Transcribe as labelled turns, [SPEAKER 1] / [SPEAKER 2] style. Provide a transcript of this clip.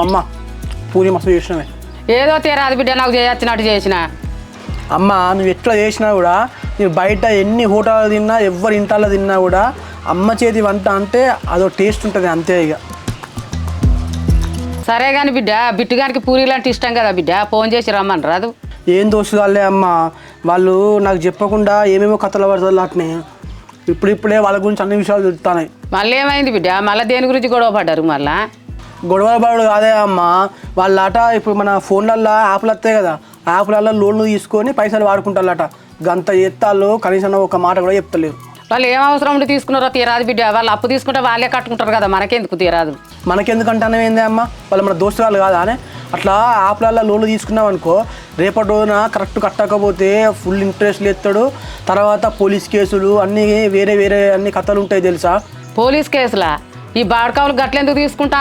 [SPEAKER 1] అమ్మ పూరి మస్తు చేసినవే.
[SPEAKER 2] ఏదో తీరాది బిడ్డ నాకు చేయొచ్చినట్టు చేసిన.
[SPEAKER 1] అమ్మ నువ్వు ఎట్లా చేసినా కూడా నేను బయట ఎన్ని హోటల్లో తిన్నా ఎవరి ఇంటాల్లో తిన్నా కూడా అమ్మ చేతి వంట అంటే అదో టేస్ట్ ఉంటుంది అంతే. ఇక
[SPEAKER 2] సరే కానీ బిడ్డ బిట్టుగానికి పూరీలు అంటే ఇష్టం కదా బిడ్డ, ఫోన్ చేసి రమ్మని రాదు.
[SPEAKER 1] ఏం దోస్తుగాలే అమ్మ, వాళ్ళు నాకు చెప్పకుండా ఏమేమో కథలు పడతారు అట్నే. ఇప్పుడే వాళ్ళ గురించి అన్ని విషయాలు తెలుస్తున్నాయి.
[SPEAKER 2] మళ్ళీ ఏమైంది బిడ్డ? మళ్ళీ దేని గురించి గొడవ పడ్డారు? మళ్ళా
[SPEAKER 1] గొడవల పడు కాదే అమ్మ, వాళ్ళట ఇప్పుడు మన ఫోన్లల్లో యాప్లు వస్తాయి కదా, యాప్లలో లోన్లు తీసుకొని పైసలు వాడుకుంటారట. గంత ఎత్తాళ్ళు కనీసం ఒక మాట కూడా చెప్తలేరు.
[SPEAKER 2] వాళ్ళు ఏం అవసరం ఉండి తీసుకున్నారో తీరాదు బిడ్డ, వాళ్ళు అప్పు తీసుకుంటే వాళ్ళే కట్టుకుంటారు కదా, మనకెందుకు తీరాదు.
[SPEAKER 1] మనకెందుకంటే ఏందే అమ్మ, వాళ్ళు మన దోస్తులు కాదా అని అట్లా యాప్లలో లోన్లు తీసుకున్నాం అనుకో, రేపటి రోజున కరెక్ట్ కట్టకపోతే ఫుల్ ఇంట్రెస్ట్లు ఎత్తాడు. తర్వాత పోలీస్ కేసులు అన్నీ వేరే అన్ని కథలు ఉంటాయి తెలుసా.
[SPEAKER 2] పోలీస్ కేసులా? ఈ బాడకావులు గట్లెందుకు తీసుకుంటా